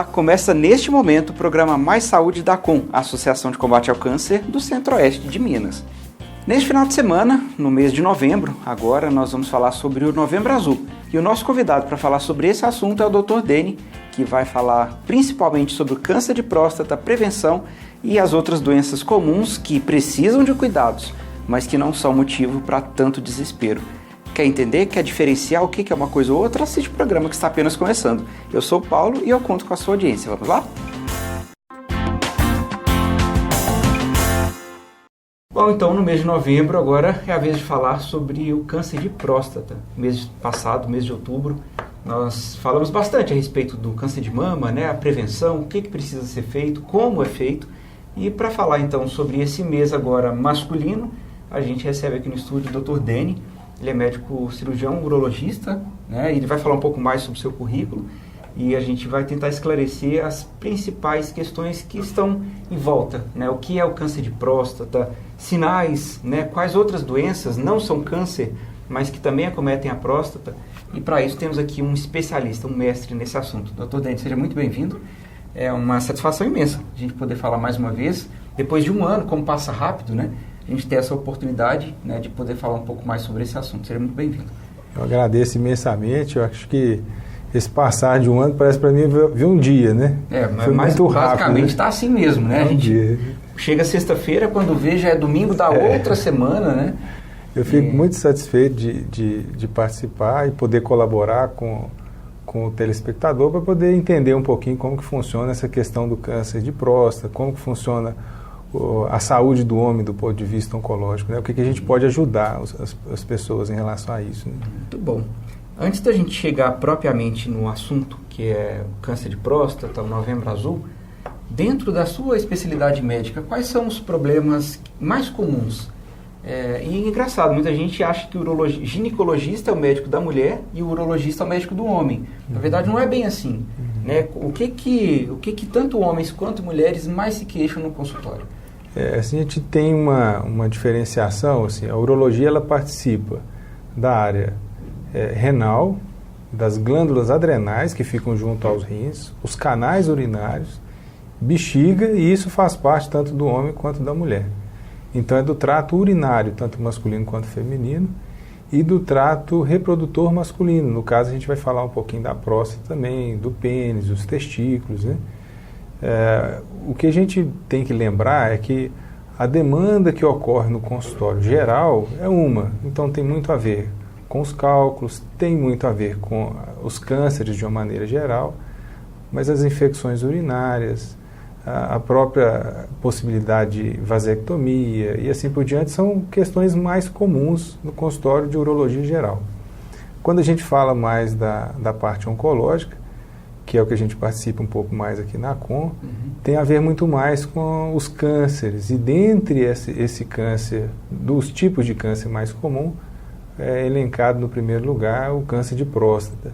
Olá, começa neste momento o programa Mais Saúde da ACOM, a Associação de Combate ao Câncer do Centro-Oeste de Minas. Neste final de semana, no mês de novembro, agora nós vamos falar sobre o Novembro Azul. E o nosso convidado para falar sobre esse assunto é o Dr. Deni, que vai falar principalmente sobre o câncer de próstata, prevenção e as outras doenças comuns que precisam de cuidados, mas que não são motivo para tanto desespero. Quer entender? Quer diferenciar o que é uma coisa ou outra? Assiste o programa que está apenas começando. Eu sou o Paulo e eu conto com a sua audiência. Vamos lá? Bom, então no mês de novembro agora é a vez de falar sobre o câncer de próstata. Mês passado, mês de outubro, nós falamos bastante a respeito do câncer de mama, né? A prevenção, o que precisa ser feito, como é feito. E para falar então sobre esse mês agora masculino, a gente recebe aqui no estúdio o Dr. Deni. Ele é médico cirurgião urologista, né? Ele vai falar um pouco mais sobre o seu currículo e a gente vai tentar esclarecer as principais questões que estão em volta, né? O que é o câncer de próstata, sinais, né? Quais outras doenças não são câncer, mas que também acometem a próstata. E para isso temos aqui um especialista, um mestre nesse assunto. Dr. Deni, seja muito bem-vindo. É uma satisfação imensa a gente poder falar mais uma vez, depois de um ano, como passa rápido, né? A gente ter essa oportunidade, né, de poder falar um pouco mais sobre esse assunto. Seja muito bem-vindo. Eu agradeço imensamente. Eu acho que esse passar de um ano parece para mim ver um dia, né? Foi mas muito rápido, basicamente está, né? Assim mesmo, né? A gente chega sexta-feira, quando vê já é domingo da outra semana, né? Eu fico muito satisfeito de participar e poder colaborar com o telespectador para poder entender um pouquinho como que funciona essa questão do câncer de próstata, como que funciona a saúde do homem do ponto de vista oncológico, né? O que a gente pode ajudar as pessoas em relação a isso, né? Muito bom. Antes da gente chegar propriamente no assunto, que é o câncer de próstata, o Novembro Azul, dentro da sua especialidade médica, quais são os problemas mais comuns? E engraçado, muita gente acha que o ginecologista é o médico da mulher e o urologista é o médico do homem. Na verdade, não é bem assim, né? O que tanto homens quanto mulheres mais se queixam no consultório? Assim, a gente tem uma diferenciação. Assim, a urologia ela participa da área renal, das glândulas adrenais que ficam junto aos rins, os canais urinários, bexiga, e isso faz parte tanto do homem quanto da mulher. Então é do trato urinário, tanto masculino quanto feminino, e do trato reprodutor masculino. No caso, a gente vai falar um pouquinho da próstata também, do pênis, dos testículos, né? O que a gente tem que lembrar é que a demanda que ocorre no consultório geral é uma. Então tem muito a ver com os cálculos, tem muito a ver com os cânceres de uma maneira geral, mas as infecções urinárias, a própria possibilidade de vasectomia e assim por diante são questões mais comuns no consultório de urologia geral. Quando a gente fala mais da parte oncológica, que é o que a gente participa um pouco mais aqui na ACOM, tem a ver muito mais com os cânceres. E dentre esse câncer, dos tipos de câncer mais comum, é elencado no primeiro lugar o câncer de próstata.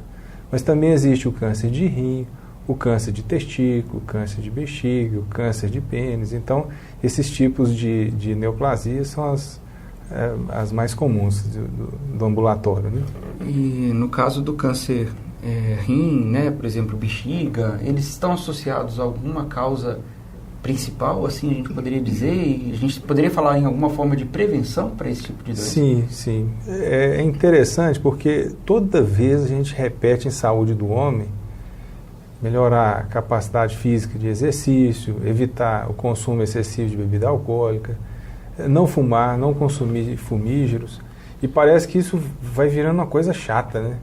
Mas também existe o câncer de rim, o câncer de testículo, o câncer de bexiga, o câncer de pênis. Então, esses tipos de neoplasias são as mais comuns do ambulatório, né? E no caso do câncer rim, né, por exemplo, bexiga, eles estão associados a alguma causa principal, assim a gente poderia dizer, e a gente poderia falar em alguma forma de prevenção para esse tipo de doença? Sim. É interessante porque toda vez a gente repete em saúde do homem melhorar a capacidade física de exercício, evitar o consumo excessivo de bebida alcoólica, não fumar, não consumir fumígeros, e parece que isso vai virando uma coisa chata, né?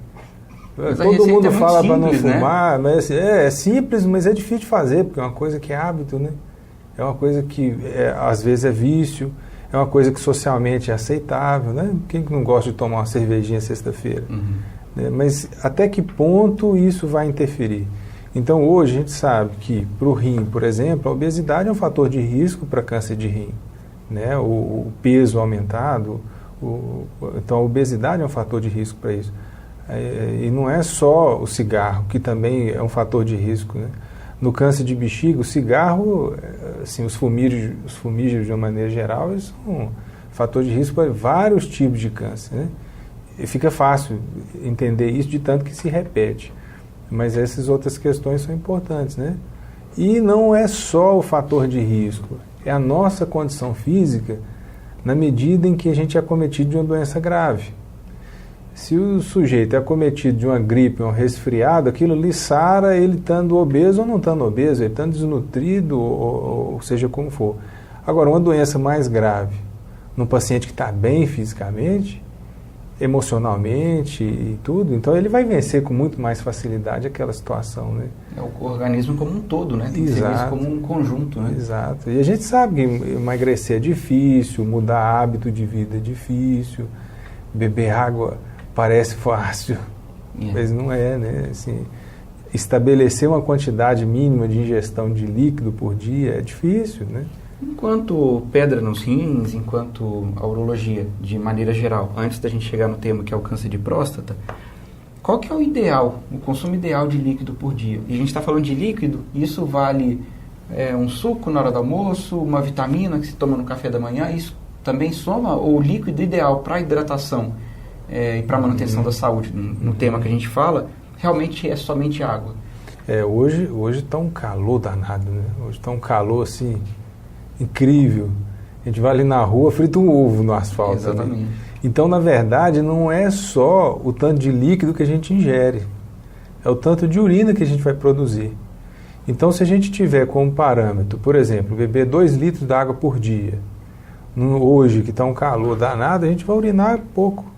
Todo mundo fala para não fumar, né? Mas é simples, mas é difícil de fazer, porque é uma coisa que é hábito, né? É uma coisa que às vezes é vício, é uma coisa que socialmente é aceitável, né? Quem não gosta de tomar uma cervejinha sexta-feira? Né? Mas até que ponto isso vai interferir? Então hoje a gente sabe que para o rim, por exemplo, a obesidade é um fator de risco para câncer de rim, né? O peso aumentado, então a obesidade é um fator de risco para isso. E não é só o cigarro, que também é um fator de risco, né? No câncer de bexiga, o cigarro, assim, os fumígeros de uma maneira geral, eles são um fator de risco para vários tipos de câncer, né? E fica fácil entender isso de tanto que se repete. Mas essas outras questões são importantes, né? E não é só o fator de risco, é a nossa condição física na medida em que a gente é acometido de uma doença grave. Se o sujeito é acometido de uma gripe, um resfriado, aquilo ali sara ele estando obeso ou não estando obeso, ele estando desnutrido, ou seja como for. Agora, uma doença mais grave, num paciente que está bem fisicamente, emocionalmente e tudo, então ele vai vencer com muito mais facilidade aquela situação, né? É o organismo como um todo, né? Tem que ser visto como um conjunto, né? Exato. E a gente sabe que emagrecer é difícil, mudar hábito de vida é difícil, beber água parece fácil, mas não é, né? Assim, estabelecer uma quantidade mínima de ingestão de líquido por dia é difícil, né? Enquanto pedra nos rins, enquanto a urologia, de maneira geral, antes da gente chegar no tema que é o câncer de próstata, qual que é o ideal, o consumo ideal de líquido por dia? E a gente está falando de líquido, isso vale um suco na hora do almoço, uma vitamina que se toma no café da manhã, isso também soma? Ou o líquido ideal para hidratação e para manutenção da saúde, no tema que a gente fala, realmente é somente água? Hoje está um calor danado, né? Hoje está um calor assim incrível. A gente vai ali na rua, frita um ovo no asfalto. Exatamente. Né? Então, na verdade, não é só o tanto de líquido que a gente ingere, é o tanto de urina que a gente vai produzir. Então, se a gente tiver como parâmetro, por exemplo, beber 2 litros de água por dia, hoje que está um calor danado, a gente vai urinar pouco.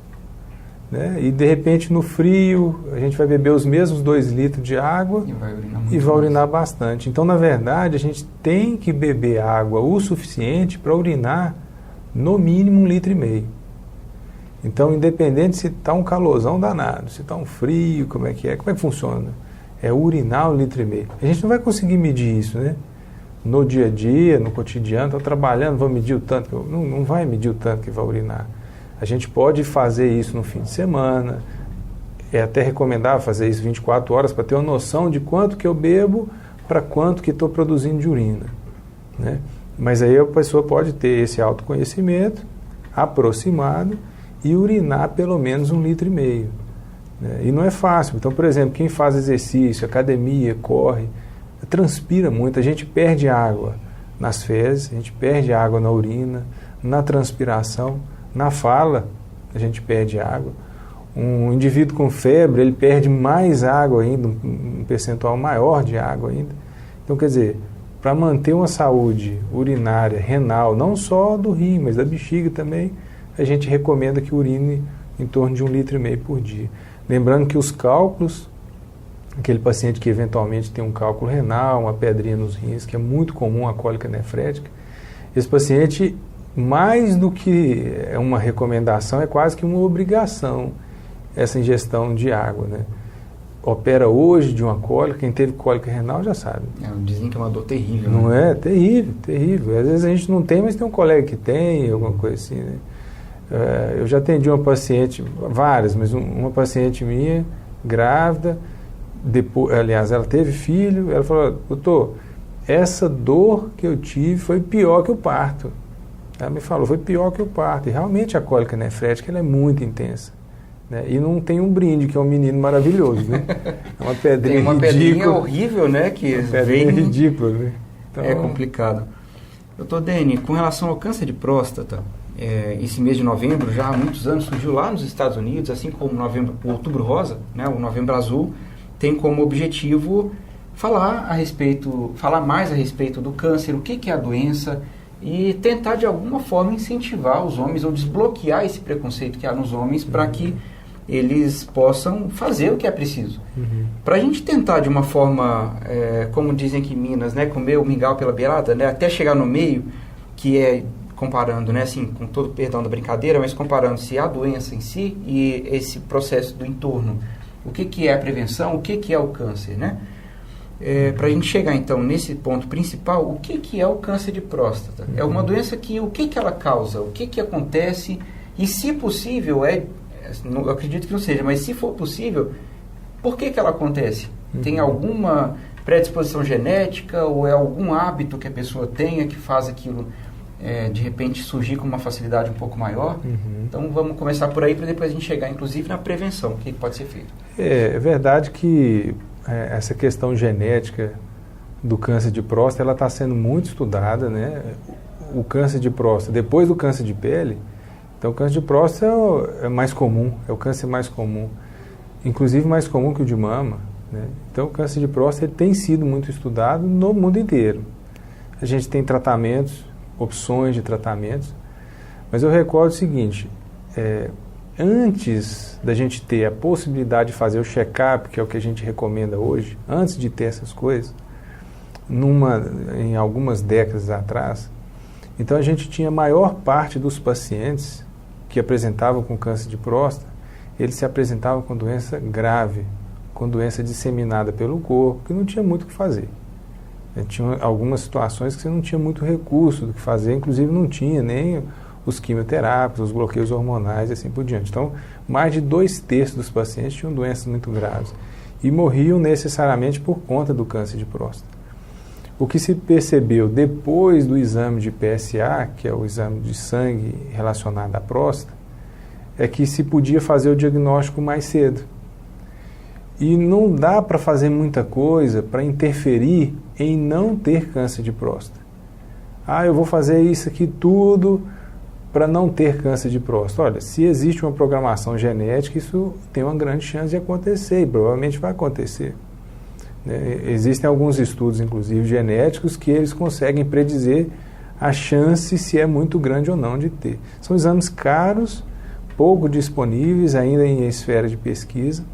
Né? E, de repente, no frio, a gente vai beber os mesmos 2 litros de água e vai urinar bastante. Então, na verdade, a gente tem que beber água o suficiente para urinar no mínimo 1,5 litro. Então, independente se está um calorzão danado, se está um frio, como é que funciona? É urinar 1,5 litro. A gente não vai conseguir medir isso, né? No dia a dia, no cotidiano, estou trabalhando, vou medir o tanto, não vai medir o tanto que vai urinar. A gente pode fazer isso no fim de semana, é até recomendável fazer isso 24 horas para ter uma noção de quanto que eu bebo para quanto que estou produzindo de urina. Né? Mas aí a pessoa pode ter esse autoconhecimento aproximado e urinar pelo menos 1,5 litro. Né? E não é fácil. Então, por exemplo, quem faz exercício, academia, corre, transpira muito, a gente perde água nas fezes, a gente perde água na urina, na transpiração. Na fala, a gente perde água. Um indivíduo com febre, ele perde mais água ainda, um percentual maior de água ainda. Então, quer dizer, para manter uma saúde urinária, renal, não só do rim, mas da bexiga também, a gente recomenda que urine em torno de 1,5 litro por dia. Lembrando que os cálculos, aquele paciente que eventualmente tem um cálculo renal, uma pedrinha nos rins, que é muito comum, a cólica nefrética, esse paciente, mais do que uma recomendação, é quase que uma obrigação essa ingestão de água, né? Opera hoje de uma cólica, quem teve cólica renal já sabe. Dizem que é uma dor terrível. Não né? é? Terrível, terrível. Às vezes a gente não tem, mas tem um colega que tem, alguma coisa assim, né? Eu já atendi uma paciente, várias, mas uma paciente minha, grávida, depois, aliás, ela teve filho, ela falou, doutor, essa dor que eu tive foi pior que o parto. Ela me falou, foi pior que o parto. E realmente a cólica nefrética ela é muito intensa. Né? E não tem um brinde, que é um menino maravilhoso. Né? É uma pedrinha ridícula. Tem uma pedrinha horrível, né? Que uma pedrinha ridícula. Né? Então, é complicado. Doutor Deni, com relação ao câncer de próstata, esse mês de novembro, já há muitos anos, surgiu lá nos Estados Unidos, assim como o Outubro Rosa, né? O Novembro Azul, tem como objetivo falar mais a respeito do câncer, o que é a doença, e tentar de alguma forma incentivar os homens ou desbloquear esse preconceito que há nos homens para que eles possam fazer o que é preciso. Para a gente tentar de uma forma, como dizem aqui em Minas, né, comer o mingau pela beirada, né, até chegar no meio, que é comparando, né, assim, com todo o perdão da brincadeira, mas comparando-se a doença em si e esse processo do entorno. O que é a prevenção, o que é o câncer, né? Para a gente chegar então nesse ponto principal, o que é o câncer de próstata? É uma doença que, o que ela causa, o que acontece e, se possível, eu acredito que não seja, mas se for possível, por que ela acontece? Tem alguma predisposição genética ou é algum hábito que a pessoa tenha que faz aquilo de repente surgir com uma facilidade um pouco maior? Então vamos começar por aí para depois a gente chegar inclusive na prevenção, o que pode ser feito. É verdade que essa questão genética do câncer de próstata, ela está sendo muito estudada, né? O câncer de próstata, depois do câncer de pele, então o câncer de próstata é mais comum, é o câncer mais comum, inclusive mais comum que o de mama, né? Então o câncer de próstata ele tem sido muito estudado no mundo inteiro. A gente tem tratamentos, opções de tratamentos, mas eu recordo o seguinte, antes da gente ter a possibilidade de fazer o check-up, que é o que a gente recomenda hoje, antes de ter essas coisas, em algumas décadas atrás, então a gente tinha a maior parte dos pacientes que apresentavam com câncer de próstata, eles se apresentavam com doença grave, com doença disseminada pelo corpo, que não tinha muito o que fazer. Tinha algumas situações que você não tinha muito recurso do que fazer, inclusive não tinha nem os quimioterápicos, os bloqueios hormonais e assim por diante. Então, mais de 2/3 dos pacientes tinham doenças muito graves e morriam necessariamente por conta do câncer de próstata. O que se percebeu depois do exame de PSA, que é o exame de sangue relacionado à próstata, é que se podia fazer o diagnóstico mais cedo. E não dá para fazer muita coisa para interferir em não ter câncer de próstata. Eu vou fazer isso aqui tudo para não ter câncer de próstata. Olha, se existe uma programação genética, isso tem uma grande chance de acontecer e provavelmente vai acontecer. Existem alguns estudos, inclusive genéticos, que eles conseguem predizer a chance se é muito grande ou não de ter. São exames caros, pouco disponíveis ainda em esfera de pesquisa,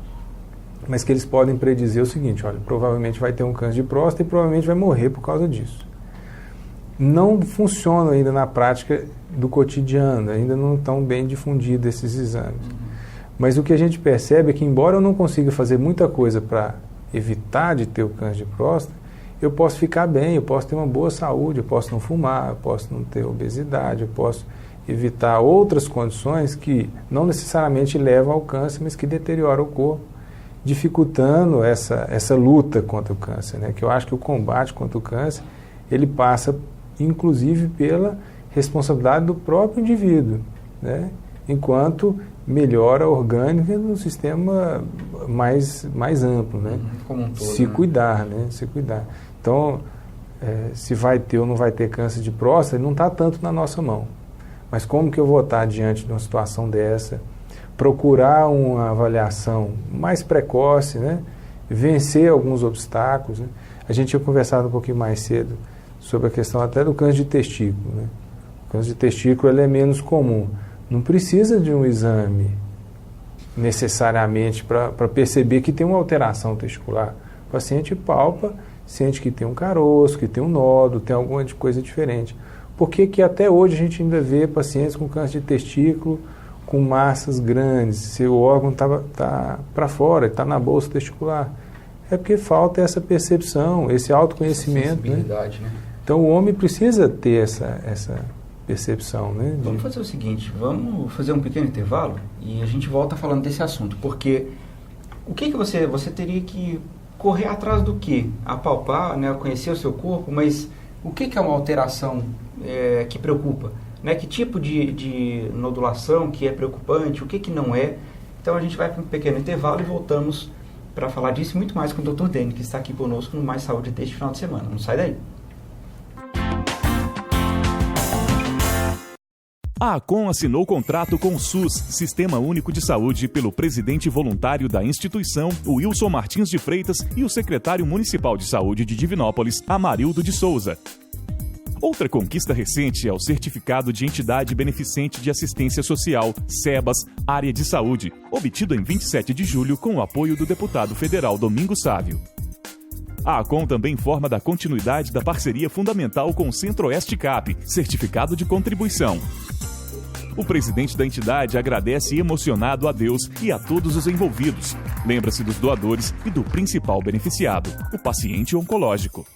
mas que eles podem predizer o seguinte, olha, provavelmente vai ter um câncer de próstata e provavelmente vai morrer por causa disso. Não funcionam ainda na prática do cotidiano, ainda não estão bem difundidos esses exames. Mas o que a gente percebe é que, embora eu não consiga fazer muita coisa para evitar de ter o câncer de próstata, eu posso ficar bem, eu posso ter uma boa saúde, eu posso não fumar, eu posso não ter obesidade, eu posso evitar outras condições que não necessariamente levam ao câncer, mas que deterioram o corpo, dificultando essa luta contra o câncer, né? Que eu acho que o combate contra o câncer, ele passa, inclusive, pela responsabilidade do próprio indivíduo, né? Enquanto melhora a orgânica no sistema mais amplo, né? Como um todo, se cuidar, né? Se cuidar. Então, se vai ter ou não vai ter câncer de próstata, não está tanto na nossa mão. Mas como que eu vou estar diante de uma situação dessa? Procurar uma avaliação mais precoce, né? Vencer alguns obstáculos, né? A gente tinha conversado um pouquinho mais cedo sobre a questão até do câncer de testículo, né? O câncer de testículo ele é menos comum. Não precisa de um exame necessariamente para perceber que tem uma alteração testicular. O paciente palpa, sente que tem um caroço, que tem um nódulo, tem alguma coisa diferente. Por que até hoje a gente ainda vê pacientes com câncer de testículo com massas grandes, se o órgão está para fora, está na bolsa testicular? É porque falta essa percepção, esse autoconhecimento. Né? Então o homem precisa ter essa percepção. Né? Vamos fazer o seguinte, vamos fazer um pequeno intervalo e a gente volta falando desse assunto, porque o que você teria que correr atrás do quê? Apalpar, né, conhecer o seu corpo, mas o que é uma alteração que preocupa? Né? Que tipo de nodulação que é preocupante, o que não é? Então a gente vai para um pequeno intervalo e voltamos para falar disso e muito mais com o Dr. Deni, que está aqui conosco no Mais Saúde deste final de semana. Não sai daí. A ACOM assinou contrato com o SUS, Sistema Único de Saúde, pelo presidente voluntário da instituição, Wilson Martins de Freitas, e o secretário municipal de saúde de Divinópolis, Amarildo de Souza. Outra conquista recente é o Certificado de Entidade Beneficente de Assistência Social, SEBAS, Área de Saúde, obtido em 27 de julho com o apoio do deputado federal Domingos Sávio. A ACOM também informa da continuidade da parceria fundamental com o Centro-Oeste CAP, Certificado de Contribuição. O presidente da entidade agradece emocionado a Deus e a todos os envolvidos. Lembra-se dos doadores e do principal beneficiado, o paciente oncológico.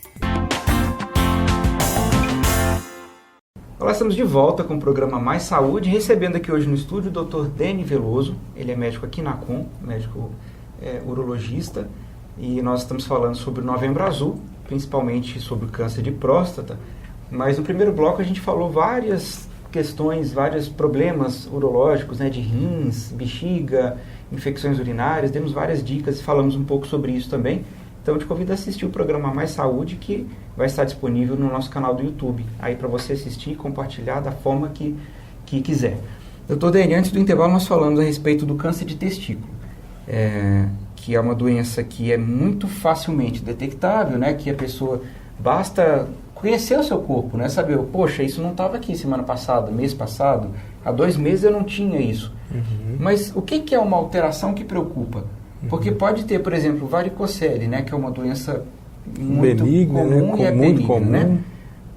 Olá, estamos de volta com o programa Mais Saúde, recebendo aqui hoje no estúdio o Dr. Deni Veloso. Ele é médico aqui na ACOM, médico urologista, e nós estamos falando sobre o Novembro Azul, principalmente sobre o câncer de próstata. Mas no primeiro bloco a gente falou várias questões, vários problemas urológicos, né, de rins, bexiga, infecções urinárias, demos várias dicas e falamos um pouco sobre isso também. Então eu te convido a assistir o programa Mais Saúde, que vai estar disponível no nosso canal do YouTube, aí para você assistir e compartilhar da forma que quiser. Doutor Dene, antes do intervalo nós falamos a respeito do câncer de testículo, que é uma doença que é muito facilmente detectável, né? Que a pessoa, basta conhecer o seu corpo, né? Saber, poxa, isso não estava aqui semana passada, mês passado, há 2 meses eu não tinha isso. Mas o que é uma alteração que preocupa? Porque pode ter, por exemplo, varicocele, né? Que é uma doença muito benigna, comum, né? e é Muito benigna, comum. né?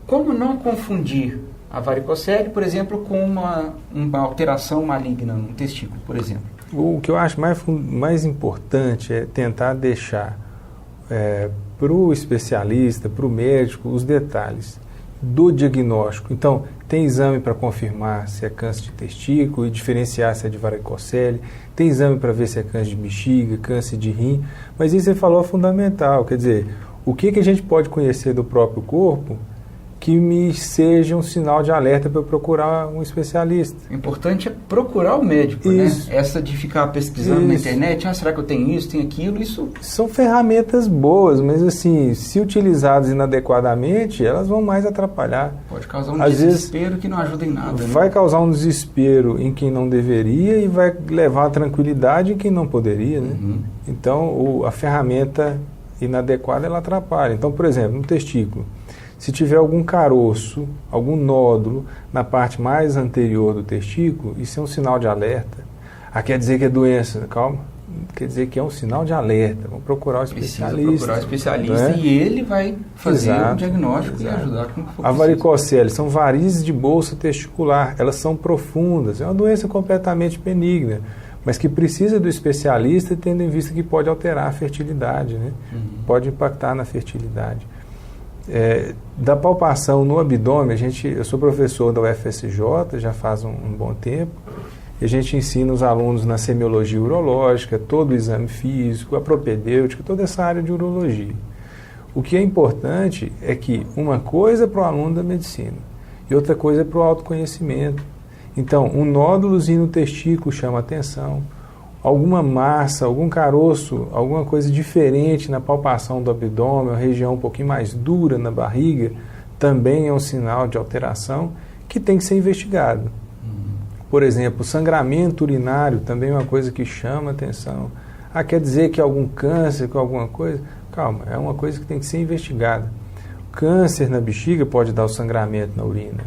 Como não confundir a varicocele, por exemplo, com uma alteração maligna no testículo, por exemplo? O que eu acho mais importante é tentar deixar para o especialista, para o médico, os detalhes do diagnóstico. Então, tem exame para confirmar se é câncer de testículo e diferenciar se é de varicocele, tem exame para ver se é câncer de bexiga, câncer de rim, mas isso você falou é fundamental, quer dizer, o que a gente pode conhecer do próprio corpo que me seja um sinal de alerta para eu procurar um especialista. O importante é procurar o médico, isso. Né? Essa de ficar pesquisando na internet, será que eu tenho isso, tenho aquilo, isso... São ferramentas boas, mas assim, se utilizadas inadequadamente, elas vão mais atrapalhar. Pode causar um desespero que não ajuda em nada. Vai né? causar um desespero em quem não deveria e vai levar a tranquilidade em quem não poderia, né? Então, a ferramenta inadequada, ela atrapalha. Então, por exemplo, no testículo, se tiver algum caroço, algum nódulo na parte mais anterior do testículo, isso é um sinal de alerta. Quer dizer que é doença. Calma. Quer dizer que é um sinal de alerta. Vamos procurar o especialista. Precisa procurar o especialista, né? E ele vai fazer o diagnóstico e ajudar com o que for A varicocele são varizes de bolsa testicular. Elas são profundas. É uma doença completamente benigna, mas que precisa do especialista, tendo em vista que pode alterar a fertilidade, né? Pode impactar na fertilidade. Da palpação no abdômen, eu sou professor da UFSJ já faz um bom tempo, e a gente ensina os alunos na semiologia urológica, todo o exame físico, a propedêutica, toda essa área de urologia. O que é importante é que uma coisa é para o aluno da medicina e outra coisa é para o autoconhecimento. Então, um nódulozinho no testículo chama atenção, alguma massa, algum caroço, alguma coisa diferente na palpação do abdômen, uma região um pouquinho mais dura na barriga, também é um sinal de alteração que tem que ser investigado. Por exemplo, sangramento urinário também é uma coisa que chama atenção. Quer dizer que algum câncer, com alguma coisa? Calma, é uma coisa que tem que ser investigada. Câncer na bexiga pode dar o sangramento na urina.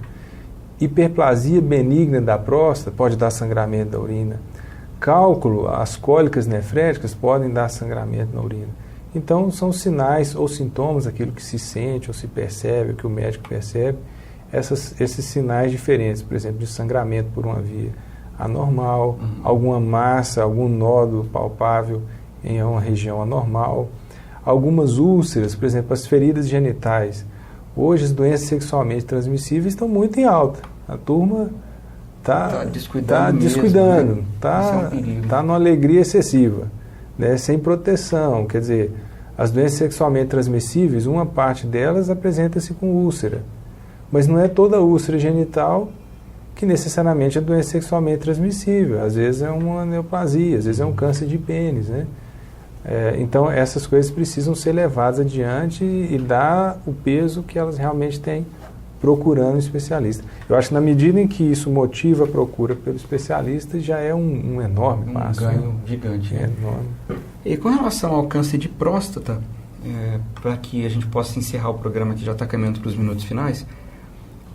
Hiperplasia benigna da próstata pode dar sangramento da urina. Cálculo, as cólicas nefréticas podem dar sangramento na urina. Então, são sinais ou sintomas, aquilo que se sente ou se percebe, que o médico percebe, esses sinais diferentes, por exemplo, de sangramento por uma via anormal, alguma massa, algum nódulo palpável em uma região anormal, algumas úlceras, por exemplo, as feridas genitais. Hoje, as doenças sexualmente transmissíveis estão muito em alta. A turma está descuidando, está numa alegria excessiva, né, sem proteção. Quer dizer, as doenças sexualmente transmissíveis, uma parte delas apresenta-se com úlcera, mas não é toda úlcera genital que necessariamente é doença sexualmente transmissível. Às vezes é uma neoplasia, às vezes é um câncer de pênis, né? Então essas coisas precisam ser levadas adiante e dar o peso que elas realmente têm procurando um especialista. Eu acho que na medida em que isso motiva a procura pelo especialista, já é um enorme passo. Um ganho gigante. Enorme. E com relação ao câncer de próstata, para que a gente possa encerrar o programa que já está caminhando para os minutos finais,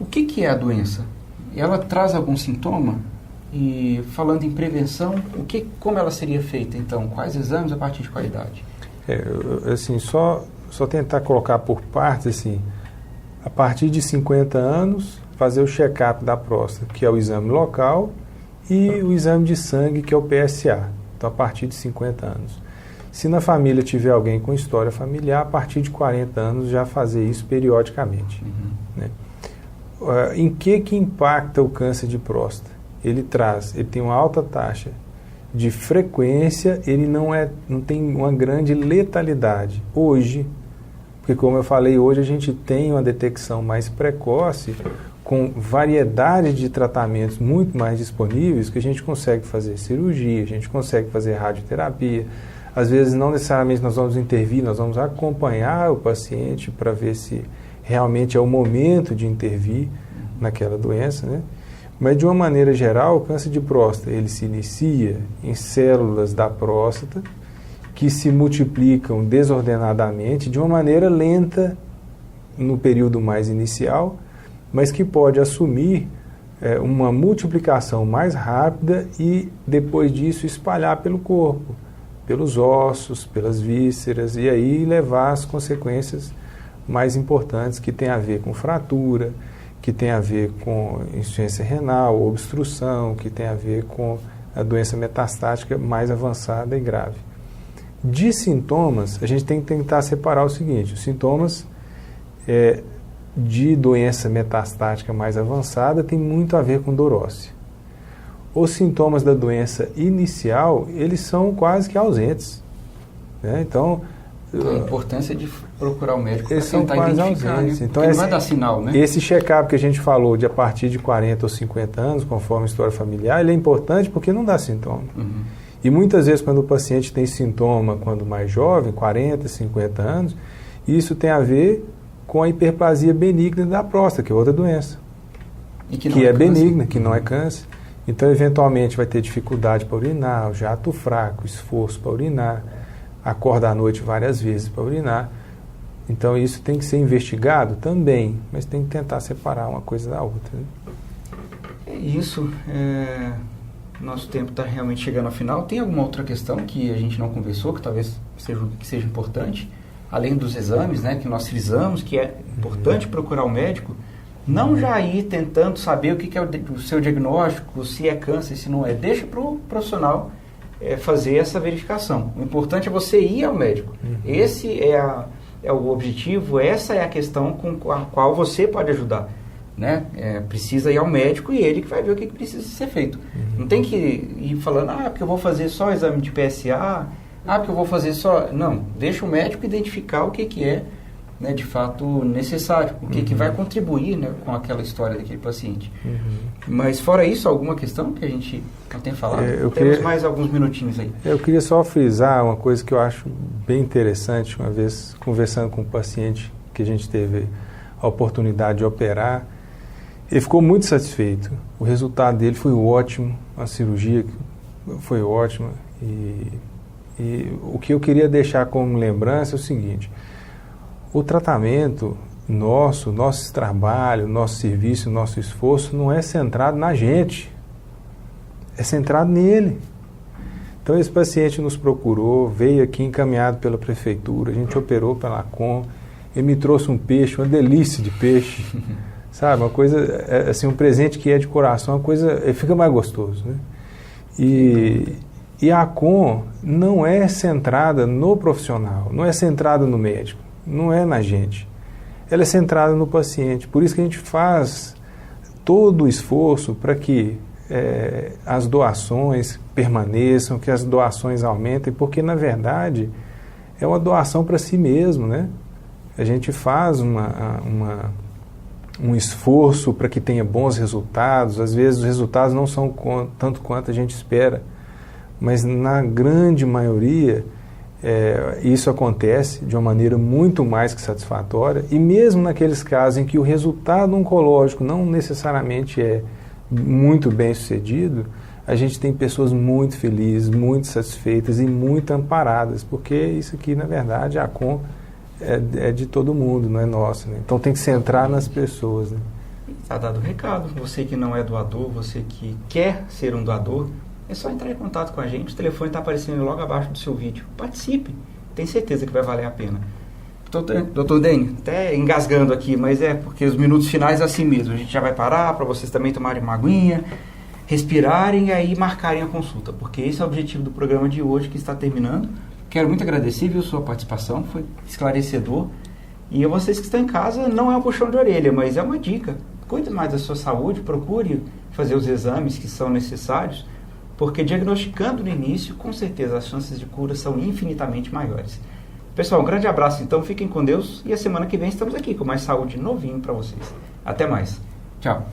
o que é a doença? Ela traz algum sintoma? E falando em prevenção, como ela seria feita então? Quais exames, a partir de qual idade? Assim, só tentar colocar por partes, assim, a partir de 50 anos, fazer o check-up da próstata, que é o exame local, e o exame de sangue, que é o PSA. Então, a partir de 50 anos. Se na família tiver alguém com história familiar, a partir de 40 anos já fazer isso periodicamente. Né? Em que impacta o câncer de próstata? Ele tem uma alta taxa de frequência, ele não tem uma grande letalidade. Hoje, porque como eu falei, hoje a gente tem uma detecção mais precoce, com variedade de tratamentos muito mais disponíveis, que a gente consegue fazer cirurgia, a gente consegue fazer radioterapia, Às vezes não necessariamente nós vamos intervir, nós vamos acompanhar o paciente para ver se realmente é o momento de intervir naquela doença, né? Mas de uma maneira geral, o câncer de próstata, ele se inicia em células da próstata que se multiplicam desordenadamente de uma maneira lenta no período mais inicial, mas que pode assumir uma multiplicação mais rápida e depois disso espalhar pelo corpo, pelos ossos, pelas vísceras e aí levar às consequências mais importantes que tem a ver com fratura, que tem a ver com insuficiência renal, obstrução, que tem a ver com a doença metastática mais avançada e grave. De sintomas, a gente tem que tentar separar o seguinte: os sintomas de doença metastática mais avançada tem muito a ver com dor óssea. Os sintomas da doença inicial, eles são quase que ausentes, né? Então, a importância de procurar o médico para tentar identificar, né? Então, não vai dar sinal, né? Esse check-up que a gente falou de a partir de 40 ou 50 anos, conforme a história familiar, ele é importante porque não dá sintoma. Uhum. E muitas vezes quando o paciente tem sintoma quando mais jovem, 40, 50 anos, isso tem a ver com a hiperplasia benigna da próstata, que é outra doença. E que é benigna, que não é câncer. Então, eventualmente, vai ter dificuldade para urinar, jato fraco, esforço para urinar, acorda à noite várias vezes para urinar. Então, isso tem que ser investigado também, mas tem que tentar separar uma coisa da outra, né? É isso. Nosso tempo está realmente chegando ao final. Tem alguma outra questão que a gente não conversou, que talvez seja importante? Além dos exames, né, que nós frisamos, que é importante procurar o médico, não já ir tentando saber o que é o seu diagnóstico, se é câncer, se não é. Deixa para o profissional fazer essa verificação. O importante é você ir ao médico. Esse é o objetivo, essa é a questão com a qual você pode ajudar, né? Precisa ir ao médico e ele que vai ver o que precisa ser feito. Não tem que ir falando, porque eu vou fazer só exame de PSA, porque eu vou fazer só... Não, deixa o médico identificar o que é, né, de fato necessário, o que vai contribuir, né, com aquela história daquele paciente. Mas fora isso, alguma questão que a gente não tem falado? Temos mais alguns minutinhos aí. Eu queria só frisar uma coisa que eu acho bem interessante, uma vez conversando com um paciente que a gente teve a oportunidade de operar, ele ficou muito satisfeito. O resultado dele foi ótimo, a cirurgia foi ótima e o que eu queria deixar como lembrança é o seguinte: o tratamento nosso trabalho, nosso serviço, nosso esforço não é centrado na gente, é centrado nele. Então esse paciente nos procurou, veio aqui encaminhado pela prefeitura, a gente operou pela ACOM, ele me trouxe um peixe, uma delícia de peixe, sabe, uma coisa, assim, um presente que é de coração, uma coisa, fica mais gostoso, né? E a ACOM não é centrada no profissional, não é centrada no médico, não é na gente. Ela é centrada no paciente. Por isso que a gente faz todo o esforço para que as doações permaneçam, que as doações aumentem, porque, na verdade, é uma doação para si mesmo, né? A gente faz um esforço para que tenha bons resultados. Às vezes os resultados não são tanto quanto a gente espera, mas na grande maioria isso acontece de uma maneira muito mais que satisfatória, e mesmo naqueles casos em que o resultado oncológico não necessariamente é muito bem sucedido, a gente tem pessoas muito felizes, muito satisfeitas e muito amparadas, porque isso aqui, na verdade, a ACOM é de todo mundo, não é nosso, né? Então tem que centrar nas pessoas, né? Está dado o recado. Você que não é doador, você que quer ser um doador, é só entrar em contato com a gente. O telefone está aparecendo logo abaixo do seu vídeo. Participe, tenho certeza que vai valer a pena. Doutor Dênio, até engasgando aqui, mas porque os minutos finais é assim mesmo. A gente já vai parar para vocês também tomarem uma aguinha, respirarem e aí marcarem a consulta, porque esse é o objetivo do programa de hoje, que está terminando. Quero muito agradecer, viu, sua participação, foi esclarecedor. E a vocês que estão em casa, não é um puxão de orelha, mas é uma dica. Cuide mais da sua saúde, procure fazer os exames que são necessários, porque diagnosticando no início, com certeza as chances de cura são infinitamente maiores. Pessoal, um grande abraço, então, fiquem com Deus, e a semana que vem estamos aqui com mais saúde novinho para vocês. Até mais. Tchau.